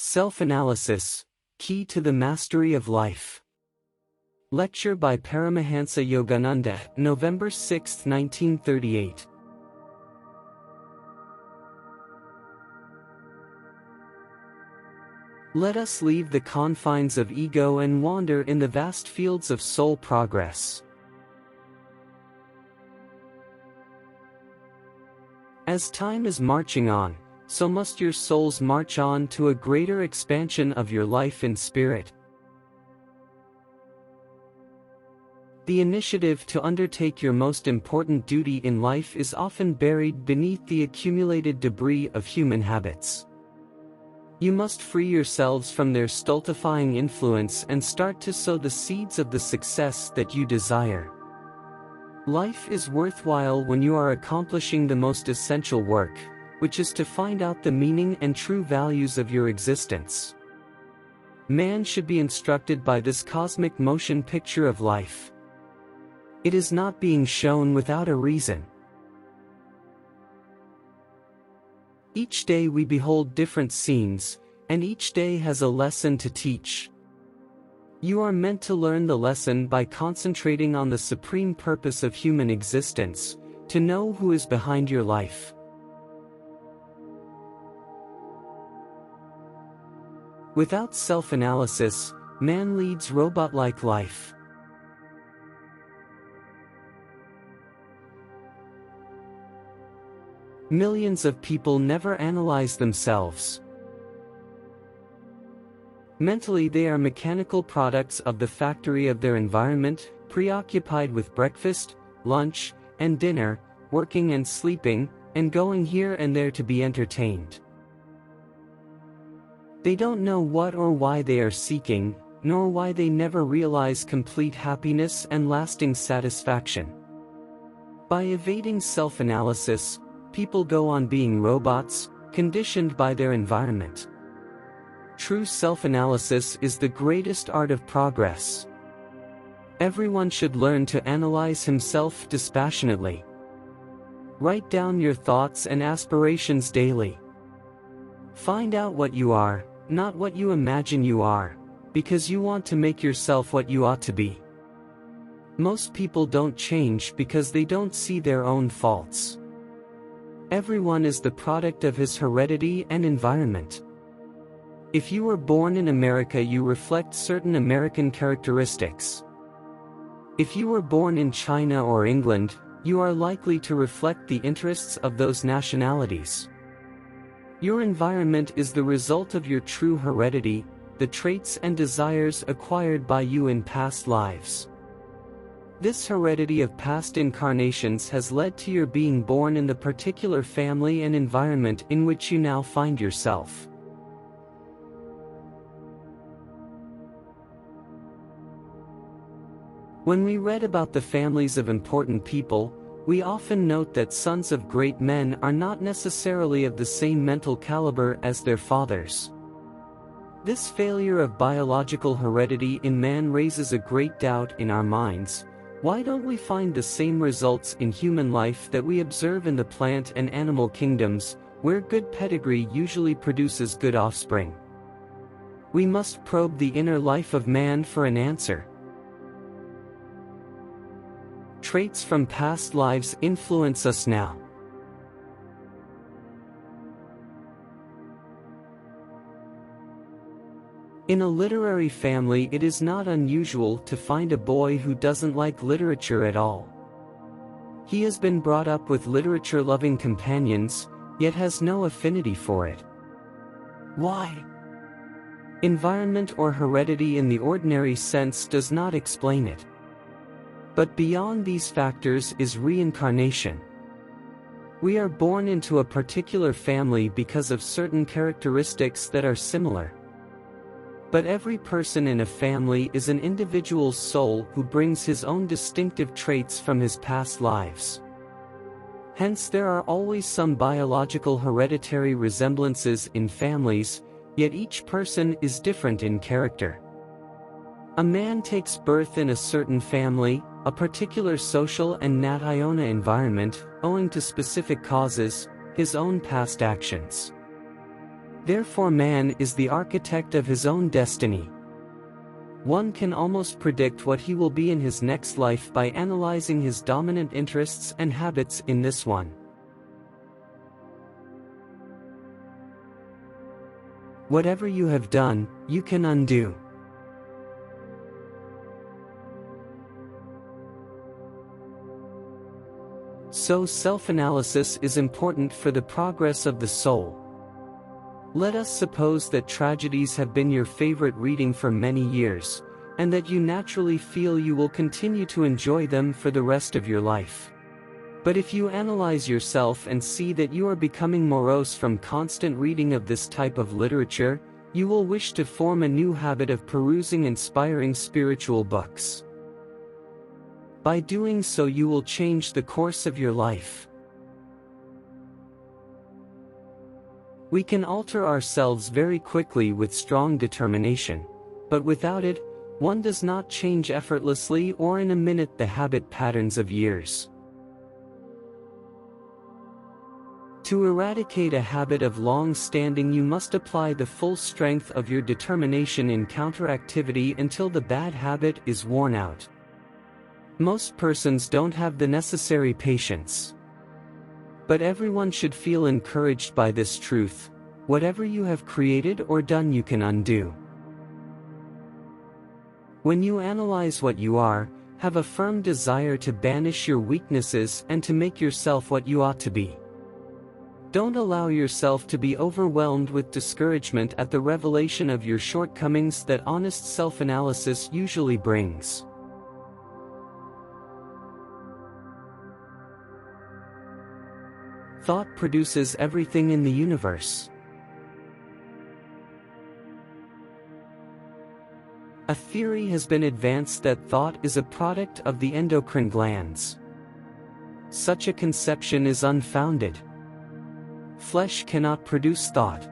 Self-analysis, Key to the Mastery of Life. Lecture by Paramahansa Yogananda, November 6, 1938. Let us leave the confines of ego and wander in the vast fields of soul progress. As time is marching on, so must your souls march on to a greater expansion of your life in spirit. The initiative to undertake your most important duty in life is often buried beneath the accumulated debris of human habits. You must free yourselves from their stultifying influence and start to sow the seeds of the success that you desire. Life is worthwhile when you are accomplishing the most essential work, which is to find out the meaning and true values of your existence. Man should be instructed by this cosmic motion picture of life. It is not being shown without a reason. Each day we behold different scenes, and each day has a lesson to teach. You are meant to learn the lesson by concentrating on the supreme purpose of human existence, to know who is behind your life. Without self-analysis, man leads robot-like life. Millions of people never analyze themselves. Mentally they are mechanical products of the factory of their environment, preoccupied with breakfast, lunch, and dinner, working and sleeping, and going here and there to be entertained. They don't know what or why they are seeking, nor why they never realize complete happiness and lasting satisfaction. By evading self-analysis, people go on being robots, conditioned by their environment. True self-analysis is the greatest art of progress. Everyone should learn to analyze himself dispassionately. Write down your thoughts and aspirations daily. Find out what you are, not what you imagine you are, because you want to make yourself what you ought to be. Most people don't change because they don't see their own faults. Everyone is the product of his heredity and environment. If you were born in America, you reflect certain American characteristics. If you were born in China or England, you are likely to reflect the interests of those nationalities. Your environment is the result of your true heredity, the traits and desires acquired by you in past lives. This heredity of past incarnations has led to your being born in the particular family and environment in which you now find yourself. When we read about the families of important people, we often note that sons of great men are not necessarily of the same mental caliber as their fathers. This failure of biological heredity in man raises a great doubt in our minds. Why don't we find the same results in human life that we observe in the plant and animal kingdoms, where good pedigree usually produces good offspring? We must probe the inner life of man for an answer. Traits from past lives influence us now. In a literary family, it is not unusual to find a boy who doesn't like literature at all. He has been brought up with literature-loving companions, yet has no affinity for it. Why? Environment or heredity in the ordinary sense does not explain it. But beyond these factors is reincarnation. We are born into a particular family because of certain characteristics that are similar. But every person in a family is an individual soul who brings his own distinctive traits from his past lives. Hence there are always some biological hereditary resemblances in families, yet each person is different in character. A man takes birth in a certain family, a particular social and nat-iona environment, owing to specific causes, his own past actions. Therefore man is the architect of his own destiny. One can almost predict what he will be in his next life by analyzing his dominant interests and habits in this one. Whatever you have done, you can undo. So self-analysis is important for the progress of the soul. Let us suppose that tragedies have been your favorite reading for many years, and that you naturally feel you will continue to enjoy them for the rest of your life. But if you analyze yourself and see that you are becoming morose from constant reading of this type of literature, you will wish to form a new habit of perusing inspiring spiritual books. By doing so you will change the course of your life. We can alter ourselves very quickly with strong determination, but without it, one does not change effortlessly or in a minute the habit patterns of years. To eradicate a habit of long standing, you must apply the full strength of your determination in counteractivity until the bad habit is worn out. Most persons don't have the necessary patience. But everyone should feel encouraged by this truth: whatever you have created or done you can undo. When you analyze what you are, have a firm desire to banish your weaknesses and to make yourself what you ought to be. Don't allow yourself to be overwhelmed with discouragement at the revelation of your shortcomings that honest self-analysis usually brings. Thought produces everything in the universe. A theory has been advanced that thought is a product of the endocrine glands. Such a conception is unfounded. Flesh cannot produce thought.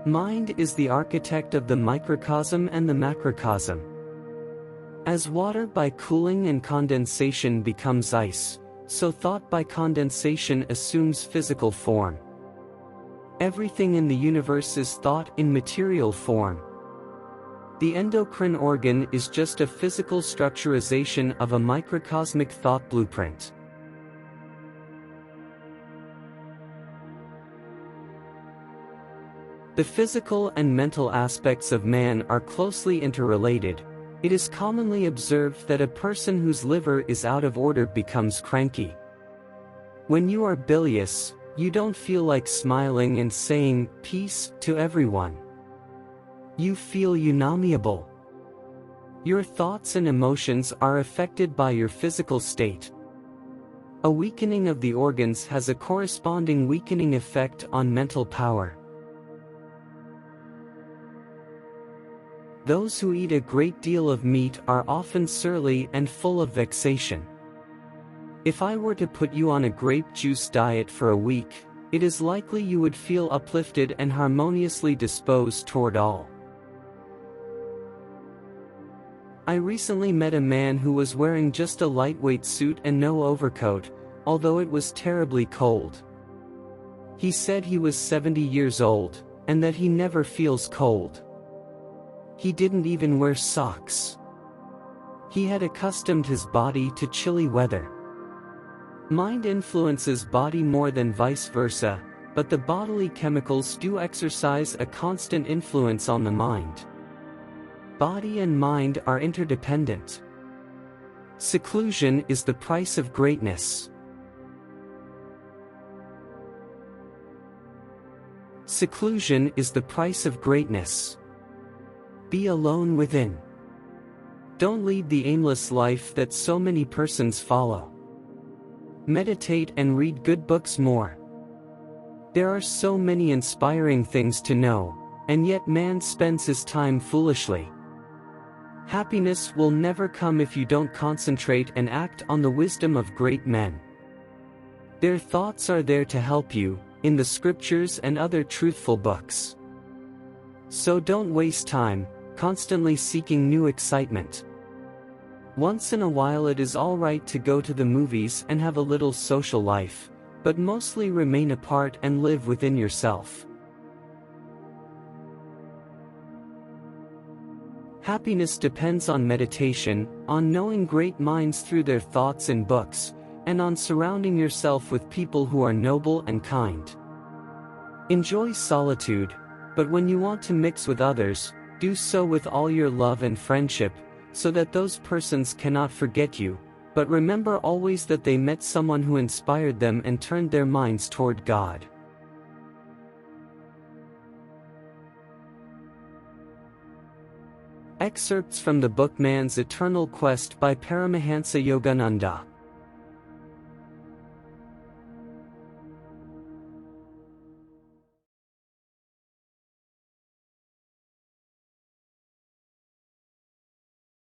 Mind is the architect of the microcosm and the macrocosm. As water by cooling and condensation becomes ice, so thought by condensation assumes physical form. Everything in the universe is thought in material form. The endocrine organ is just a physical structurization of a microcosmic thought blueprint. The physical and mental aspects of man are closely interrelated. It is commonly observed that a person whose liver is out of order becomes cranky. When you are bilious, you don't feel like smiling and saying peace to everyone. You feel unamiable. Your thoughts and emotions are affected by your physical state. A weakening of the organs has a corresponding weakening effect on mental power. Those who eat a great deal of meat are often surly and full of vexation. If I were to put you on a grape juice diet for a week, it is likely you would feel uplifted and harmoniously disposed toward all. I recently met a man who was wearing just a lightweight suit and no overcoat, although it was terribly cold. He said he was 70 years old, and that he never feels cold. He didn't even wear socks. He had accustomed his body to chilly weather. Mind influences body more than vice versa, but the bodily chemicals do exercise a constant influence on the mind. Body and mind are interdependent. Seclusion is the price of greatness. Seclusion is the price of greatness. Be alone within. Don't lead the aimless life that so many persons follow. Meditate and read good books more. There are so many inspiring things to know, and yet man spends his time foolishly. Happiness will never come if you don't concentrate and act on the wisdom of great men. Their thoughts are there to help you, in the scriptures and other truthful books. So don't waste time constantly seeking new excitement. Once in a while it is all right to go to the movies and have a little social life, but mostly remain apart and live within yourself. Happiness depends on meditation, on knowing great minds through their thoughts and books, and on surrounding yourself with people who are noble and kind. Enjoy solitude, but when you want to mix with others, do so with all your love and friendship, so that those persons cannot forget you, but remember always that they met someone who inspired them and turned their minds toward God. Excerpts from the book Man's Eternal Quest by Paramahansa Yogananda.